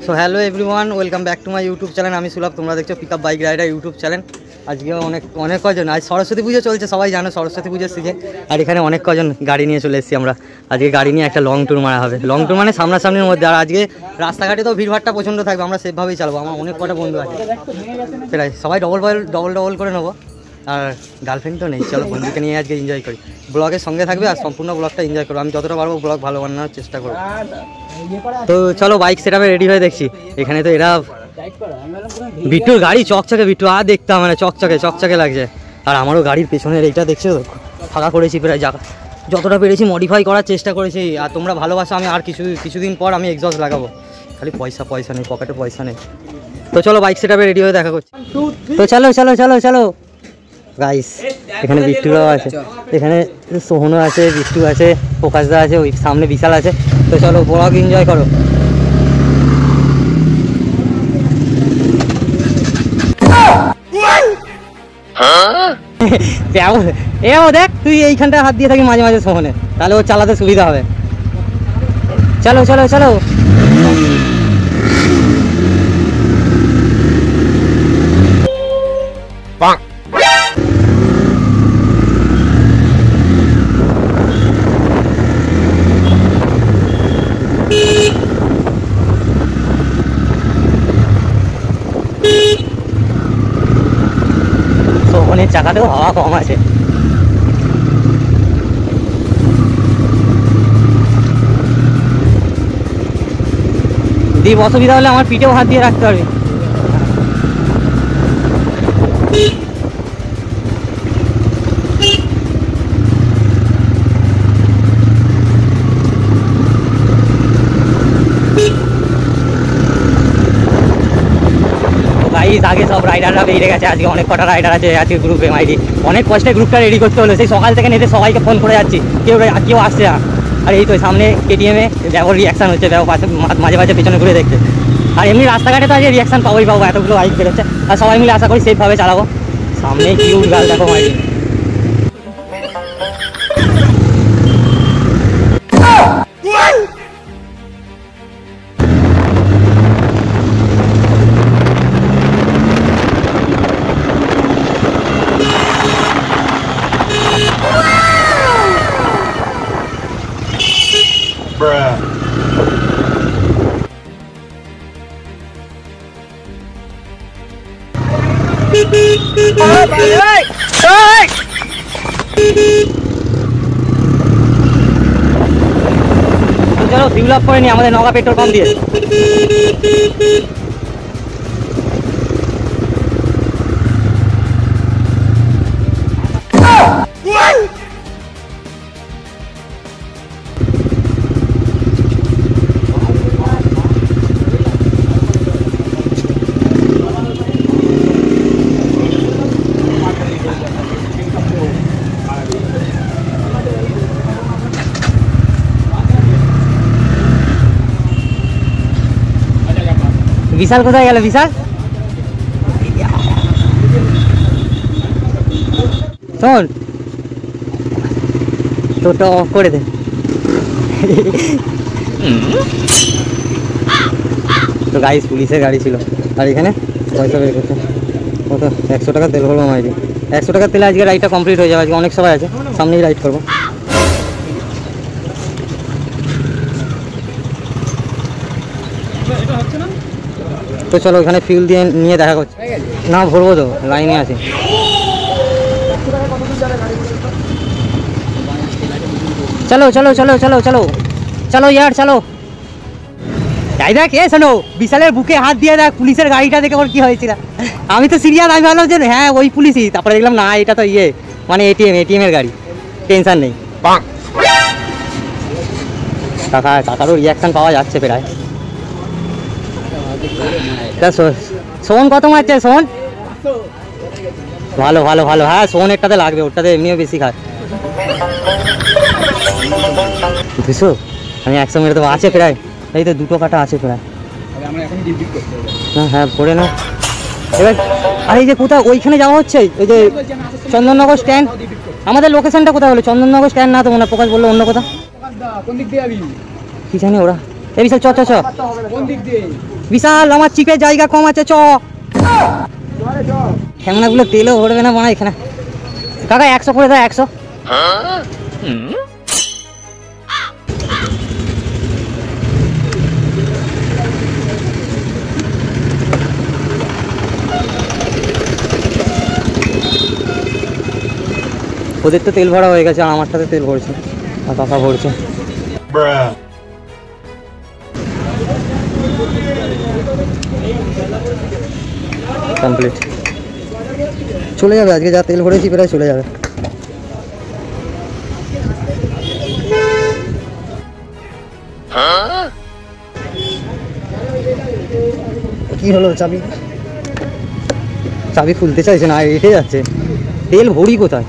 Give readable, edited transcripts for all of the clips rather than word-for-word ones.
So hello everyone, welcome back to my YouTube channel. আমি সুলভ, তোমরা দেখছো pickup bike rider YouTube channel. আজকে অনেক কজন, আজ সরস্বতী পুজো চলছে, সবাই জানো সরস্বতী পুজোর সিজন। আর এখানে অনেক কজন গাড়ি নিয়ে চলে এসেছি আমরা। আজকে গাড়ি নিয়ে একটা লং ট্যুর মারা হবে। লং ট্যুর মানে সামনাসামনির মধ্যে। আর আজকে রাস্তাঘাটে তো ভিড়ভাড়টা প্রচণ্ড থাকবে, আমরা সেভাবেই চালাবো। আমার অনেক কটা বন্ধু আছে, সেটাই সবাই ডবল করে নেবো। আর গার্লফ্রেন্ড তো নেই, চলো বন্ধুকে নিয়ে আজকে এনজয় করি। ব্লগের সঙ্গে থাকবে আর সম্পূর্ণ ব্লগটা এনজয় করবো। আমি যতটা পারবো ব্লগ ভালো বানানোর চেষ্টা করবো। তো চলো বাইক সেটআপে রেডি হয়ে দেখছি। এখানে তো এরা বিট্টুর গাড়ি চকচকে, বিট্টু আর দেখতাম মানে চকচকে লাগছে। আর আমারও গাড়ির পেছনের এইটা দেখছো তো, ফাঁকা করেছি প্রায়, যতটা পেরেছি মডিফাই করার চেষ্টা করেছি। আর তোমরা ভালোবাসো, আমি আর কিছুদিন পর আমি এক্সস্ট লাগাবো। খালি পয়সা নেই, পকেটে পয়সা নেই। তো চলো বাইক সেটআপে রেডি হয়ে দেখা করছি। তো চলো গাইস, এখানে বিট্টুরাও আছে, এখানে সোহনও আছে, বিট্টু আছে, প্রকাশদা আছে, ওই সামনে বিশাল আছে। তো চলো ব্লগ এনজয় করো। দেখ তুই এইখানটা হাত দিয়ে থাকি মাঝে মাঝে সোহনে, তাহলে ও চালাতে সুবিধা হবে। চলো সোহনের চাকাতেও হাওয়া কম আছে। দীপ অসুবিধা হলে আমার পিঠেও হাত দিয়ে রাখতে পারবি। আগে সব রাইডাররা বেরিয়ে গেছে, আজকে অনেক কটা রাইডার আছে আজকে গ্রুপে। মাইডি অনেক কষ্টে গ্রুপটা রেডি করতে হলো, সেই সকাল থেকে নেতে সবাইকে ফোন করে যাচ্ছি, কেউ আসছে না। আর এই তো সামনে কেটিএমে দেখো রিয়াকশান হচ্ছে, দেখো মাঝে মাঝে পেছনে ঘুরে দেখতে। আর এমনি রাস্তাঘাটে তো আজকে রিয়াকশান পাবো, এতগুলো বাইক বেরোচ্ছে। আর সবাই মিলে আশা করি সেফভাবে চালাবো। সামনে কিউট গাল দেখো মাইডি। চলো ফিউল আপ করে নি আমাদের নগা পেট্রোল পাম্প দিয়ে। বিশাল কোথায় গেল? বিশাল শোন, তোরটা অফ করে দে। তো গাইস পুলিশের গাড়ি ছিল। আর এখানে পয়সা বের করছে, কত 100 টাকা তেল ভরবো মাইরি। 100 টাকা তেলে আজকে রাইডটা কমপ্লিট হয়ে যাবে। আজকে অনেক সবাই আছে, সামনেই রাইড করবো। তো চলো এখানে ফিউল দিয়ে নিয়ে দেখা করছি। না ভরবো তো, লাইনে আছে। চলো ইয়ার চলো। তাই দেখ, শোনো বিশালের বুকে হাত দিয়ে দেখ, পুলিশের গাড়িটা দেখে ওর কি হয়েছিল। আমি তো সিরিয়াস, আমি ভাবলাম যে হ্যাঁ ওই পুলিশই, তারপরে দেখলাম না এটা তো মানে এটিএম এর গাড়ি। টেনশন নেই, কাকারও রিয়াকশান পাওয়া যাচ্ছে প্রায়। সোন কত মারছে? সোন ভালো। হ্যাঁ সোন একটাতে লাগবে, ওটাতে এমনিও বেশি খায়। বুঝছো আমি 100 মেরে দেবো, আছে প্রায়। এই তো 2 কাটা আছে প্রায়। হ্যাঁ পড়ে না এবার। আর এই যে কোথাও ওইখানে যাওয়া হচ্ছে, ওই যে চন্দননগর স্ট্যান্ড। আমাদের লোকেশনটা কোথায় হলো? চন্দননগর স্ট্যান্ড না তো মনে, প্রকাশ বললো অন্য কোথাও। কি জানি ওরা এ বিশাল চ চ চ, বিশাল আমার চিপে জায়গা কম আছে, চ। খেলনাগুলো তেলও ভরবে না মনে হয় এখানে। কাকা 100 করে দাও, 100। ওদের তো তেল ভরা হয়ে গেছে, আর আমারটাতে তেল ভরছে, আর কাকা ভরছে। কমপ্লিট, চলে যাবে আজকে যা তেল ভরেছি প্রায় চলে যাবে। কি হলো, চাবি চাবি খুলতে চাইছে না, এঁটে যাচ্ছে। তেল ভরি কোথায়?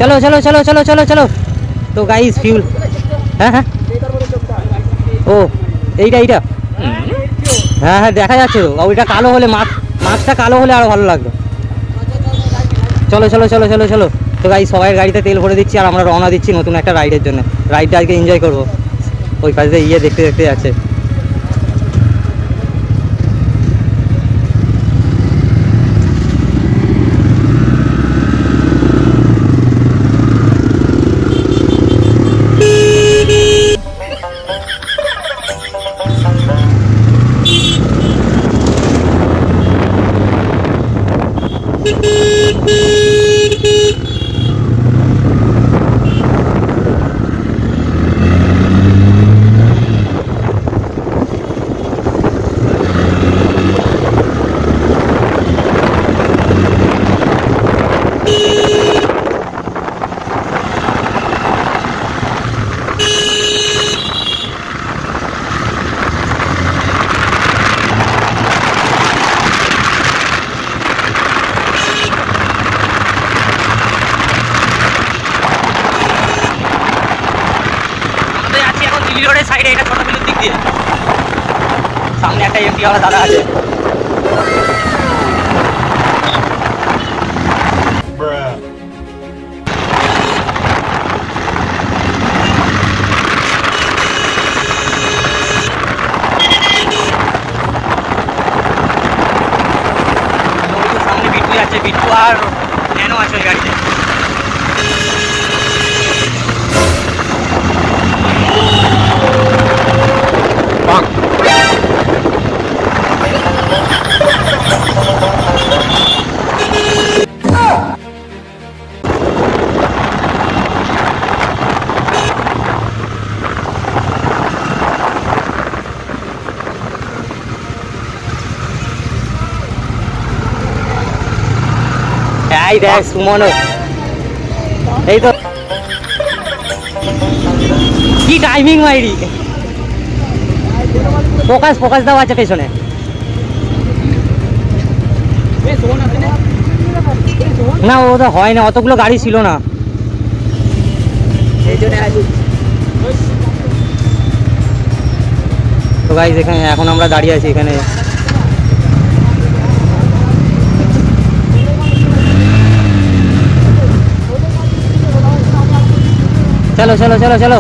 চলো চলো চলো চলো চলো চলো। তো গাইস ফিউল, হ্যাঁ হ্যাঁ, ও এইটা এইটা, হ্যাঁ হ্যাঁ দেখা যাচ্ছে তো। ওইটা কালো হলে, মাছটা কালো হলে আরো ভালো লাগতো। চলো চলো চলো চলো চলো। তো গাইস সবাই গাড়িতে তেল ভরে দিচ্ছি, আর আমরা রওনা দিচ্ছি নতুন একটা রাইডের জন্য। রাইডটা আজকে এনজয় করবো। ওই পাশে ইয়ে দেখতে দেখতে যাচ্ছে। রোডের সাইডে, এটা ছোট বিলুর দিক দিয়ে সামনে একটা এমটিওয়ালা দাদা আছে। সামনে বিট্টু যাচ্ছে, বিট্টু আর ন্যানো আছে ওই গাড়িতে। এই দেখ সুমনও, এই তো কি টাইমিং মাইরি। ফোকাস ফোকাস দাও আছে পেছনে। না ও তো হয় না, অতগুলো গাড়ি ছিল না। তো গাইস এখানে এখন আমরা দাঁড়িয়ে আছি এখানে। চলো চলো চলো চলো।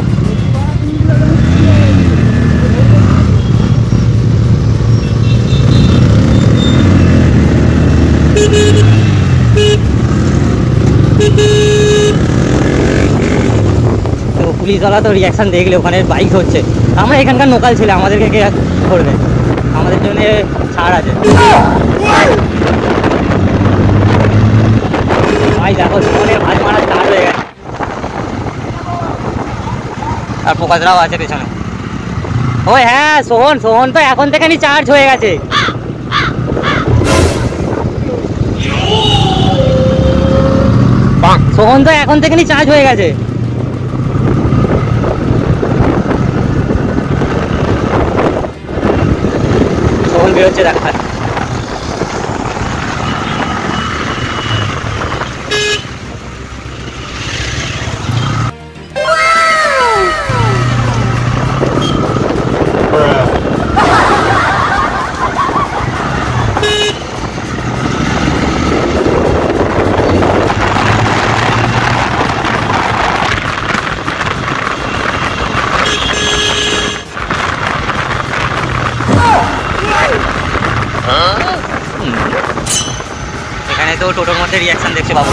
তো পুলিশওয়ালা তো রিয়াকশান দেখলে ওখানে বাইক হচ্ছে। আমরা এখানকার লোকাল ছিল, আমাদেরকে কে করবে, আমাদের জন্য ছাড় আছে। ভাই দেখো জীবনের ভাত মারা স্টার্ট হয়ে গেছে, আর ফোকাসরাও আছে পেছনে। ওই হ্যাঁ সোহন, সোহন তো এখন থেকে চার্জ হয়ে গেছে। সোহন তো এখন থেকে চার্জ হয়ে গেছে। সোহন বেরোচ্ছে দেখা। এখানে তো টোটোর মধ্যে রিয়াকশন দেখছে বাবু।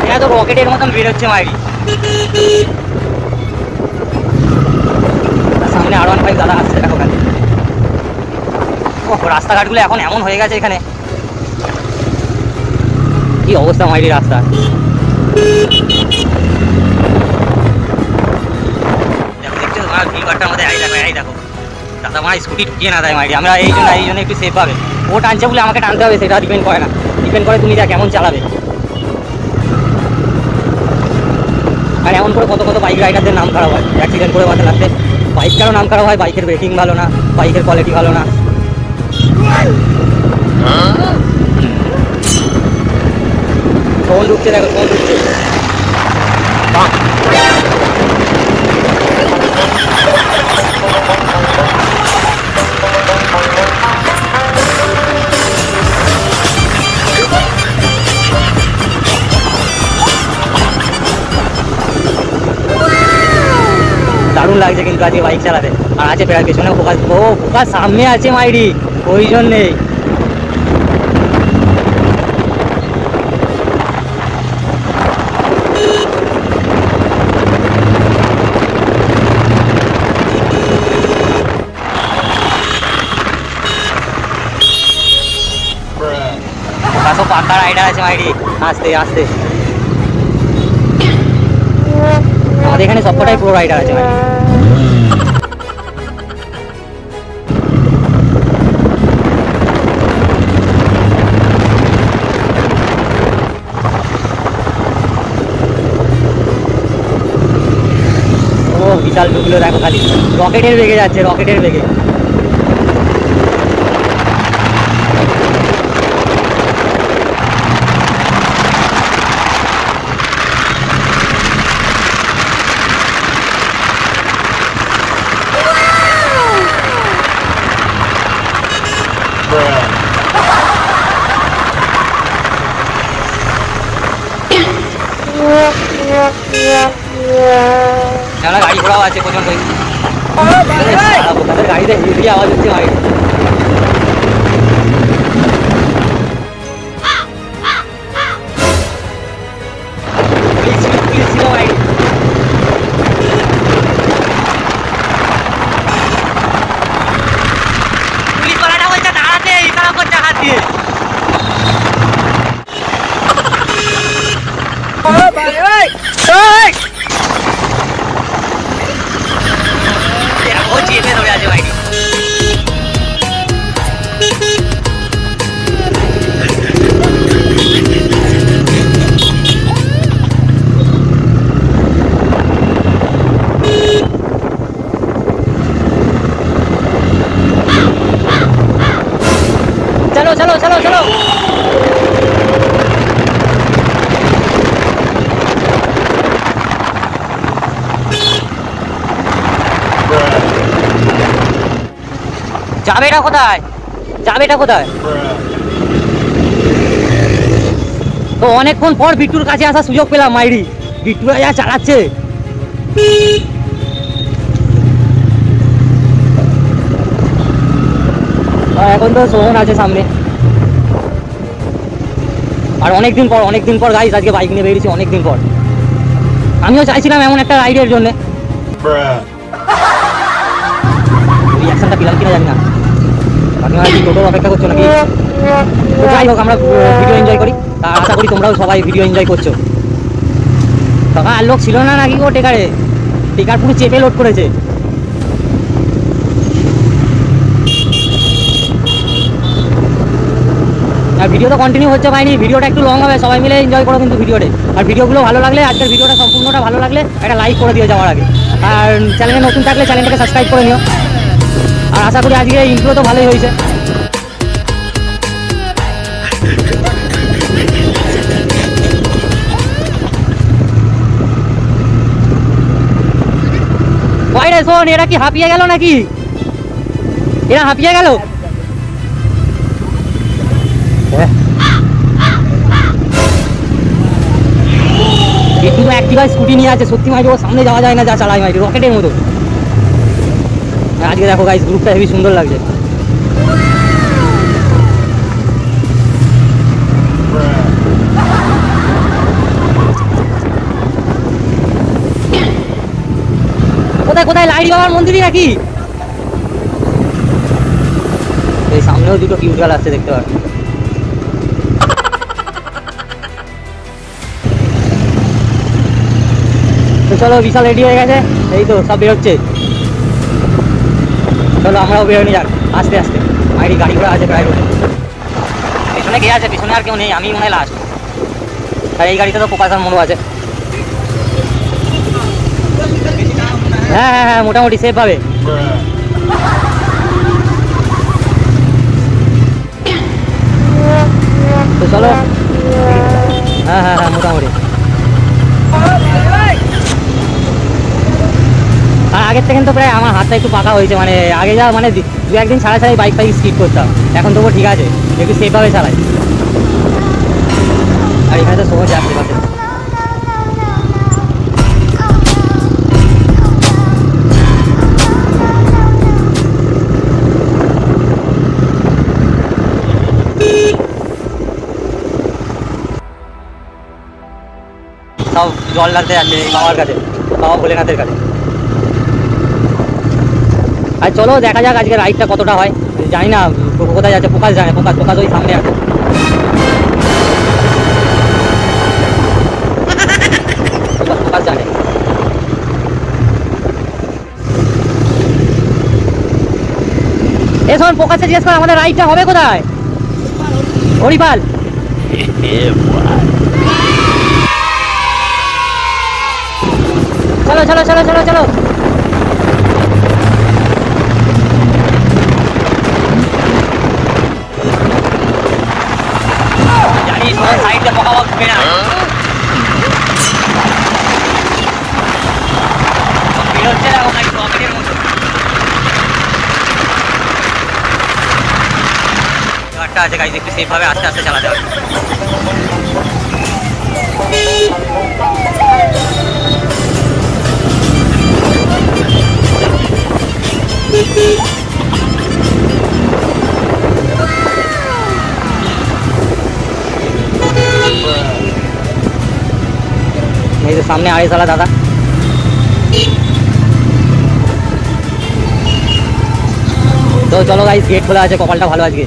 এটা তো রকেটের মতন বেরোচ্ছে মাইরি। সামনে R15 দাদা আসছে, দেখো গাড়ি। ও রাস্তাঘাটগুলো এখন এমন হয়ে গেছে এখানে, কি অবস্থা মাইরি রাস্তা। দেখো দেখছো তোমার ভিড়টার মধ্যে এই দেখো দাদা আমার স্কুটি ঢুকিয়ে না দেয় মাইরি। আমরা এই জন্য একটু সেফ পাবে। ও টানছে বলে আমাকে টানতে হবে সেটা ডিপেন্ড করে না, ডিপেন্ড করে তুমি যা কেমন চালাবে। আর এমন করে কত কত বাইক রাইডারদের নাম খারাপ হয় অ্যাক্সিডেন্ট করে বাঁচা লাগতে। বাইকটারও নাম খারাপ হয়, বাইকের ব্রেকিং ভালো না, বাইকের কোয়ালিটি ভালো না। ফোন ঢুকছে, দেখো ফোন ঢুকছে। দারুণ লাগছে কিন্তু আজকে বাইক চালাতে। আর আছে প্রায় পেছনে ফোকাস, ও ফোকাস সামনে আছে মাইরি, ওই জন্যেই। ফোকাসও পাক্কা রাইডার আছে মাইরি, আস্তে আস্তে। আমাদের এখানে সবকটাই প্রো রাইডার আছে মাইরি। বিশাল ঢুকলো দেখো, খালি রকেটের বেগে যাচ্ছে, রকেটের বেগে। গাড়ি ঘোড়াও আছে প্রচন্ড, তাদের গাড়িতে হেভি আওয়াজ হচ্ছে ভাই। পুলিশ পালাটা বলছে দাঁড়াতে, ইশারা করছে হাত দিয়ে। চেপে ধরে আছে ভাই। চলো চলো চলো চলো। যাবেটা কোথায়, যাবেটা কোথায়? তো অনেকক্ষণ পর বিট্টুর কাছে আসার সুযোগ পেলাম মাইরি। বিট্টুরা যা চালাচ্ছে, এখন তো সোহন আছে সামনে। আর অনেকদিন পর গাইস আজকে বাইক নিয়ে বেরিয়েছি, অনেকদিন পর। আমিও চাইছিলাম এমন একটা রাইডের জন্য, রিয়াকশনটা পেলাম কিনা জানি না। বাকি টোটো অপেক্ষা করছো নাকি? যাই হোক, আমরা ভিডিও এনজয় করি, তা আশা করি তোমরাও সবাই ভিডিও এনজয় করছো। তখন আর লোক ছিল না নাকি ও টেকারে? টেকার পুরো চেপে লোড করেছে। আর ভিডিও তো কন্টিনিউ হচ্ছে পাইনি, ভিডিওটা একটু লং হবে, সবাই মিলে এনজয় করো কিন্তু ভিডিওতে। আর ভিডিওগুলো ভালো লাগলে, আজকের ভিডিওটা সম্পূর্ণটা ভালো লাগলে একটা লাইক করে দিয়ে যাওয়ার আগে। আর চ্যানেলে নতুন থাকলে চ্যানেলটাকে সাবস্ক্রাইব করে নিও। আর আশা করি আজকে ইন্ট্রো তো ভালোই হয়েছে। শোন, এরা কি হাঁপিয়ে গেল নাকি? এরা হাঁপিয়ে গেল। একটু অ্যাক্টিভা স্কুটি নিয়ে আছে, সত্যি মাইরি ওর সামনে যাওয়া যায় না, যা চালাই মাইরি রকেটের মতো। আজকে দেখো গাইস, গ্রুপটা হেবি সুন্দর লাগছে। কোথায় কোথায় লাইট বাবার মন্দিরই নাকি? এই সামনেও দুটো কিউট গার্ল আসছে, দেখতে পাচ্ছি। তো চলো, বিশাল রেডি হয়ে গেছে, এই তো সব বেরোচ্ছে। চলো আমরাও বেরোনি যাক আস্তে আস্তে। মাইরি গাড়ি ঘোড়া আছে প্রায় রোডে। পিছনে কে আছে? পিছনে আর কেউ নেই, আমি মনে হয় লাস্ট। আর এই গাড়িটা তো প্রকাশার মনো আছে। হ্যাঁ হ্যাঁ হ্যাঁ, মোটামুটি সেফ পাবে। তো চলো। হ্যাঁ হ্যাঁ হ্যাঁ, মোটামুটি। আর আগের থেকে তো প্রায় আমার হাতটা একটু পাকা হয়েছে, মানে আগে যা মানে দু একদিন ছাড়া ছাড়াই বাইক ফাইক স্কিড করতাম, এখন তবুও ঠিক আছে, একটু সেফভাবে চালাই। আর এখানে তো সহজ যাচ্ছে পাশে। সব জল লাগতে যাচ্ছে এই বাবার কাছে, বাবা ভোলেনাথের কাছে। আর চলো দেখা যাক আজকে রাইডটা কতটা হয়। জানি না কোথায় যাচ্ছে, প্রকাশ জানে। প্রকাশ ওই সামনে আছে। প্রকাশ জানে। এ শোন, প্রকাশে জিজ্ঞেস কর আমাদের রাইডটা হবে কোথায়? হরিপাল। চলো চলো চলো চলো চলো। জানি তোমার সাইডে পোকা বক ঢুকে না। বেরোচ্ছে দেখো ভাই, রকেটের মতো। গাড়িটা আছে গাইজ, একটু সেফভাবে আস্তে আস্তে চালাতে হবে। এই যে সামনে আড়াইশালা দাদা। তো চলো গাইস, গেট খোলা আছে, কপালটা ভালো আজকে।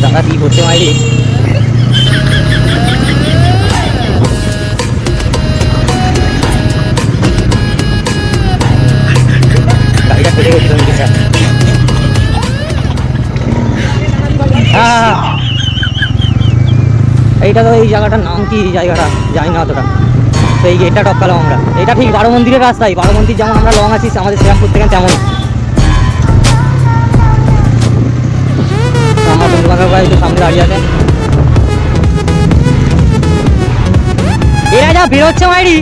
দাদা কি করছে মাইরি? গাড়িটা ফেলে গেছিল। হ্যাঁ, এইটা তো এই জায়গাটার নাম কি জায়গাটা জানি না অতটা। তো এই গেটটা টপকালাম আমরা। এটা ঠিক বারো মন্দিরের রাস্তায়। বারো মন্দির যেমন আমরা লং আছি আমাদের শ্রীরামপুর থেকে তেমন। আমার বন্ধু বান্ধব একটু সামনে দাঁড়িয়ে আছে। এরা যা বেরোচ্ছে মাইরি,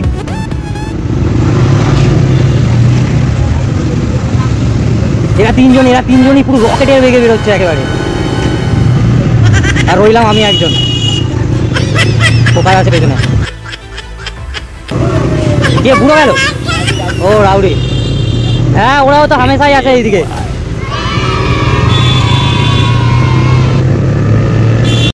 এরা তিনজনই পুরো রকেটের বেগে বেরোচ্ছে একেবারে। আর রইলাম আমি একজন, কোথায় আছে পেছনে। কে বুড়ো গেল? ও রাউরি। হ্যাঁ, ওরাও তো হামেশাই আছে এইদিকে।